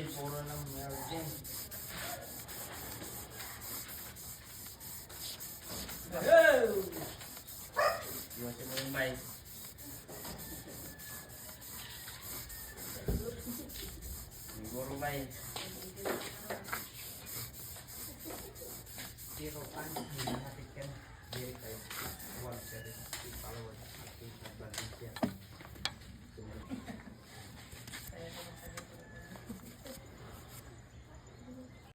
virgin, puro ng virgin. Iwasin mo yung mic. Siguro mic. Zero pan, hindi natin yan. Very tight. 1 7. Followers. Ating advantage yan.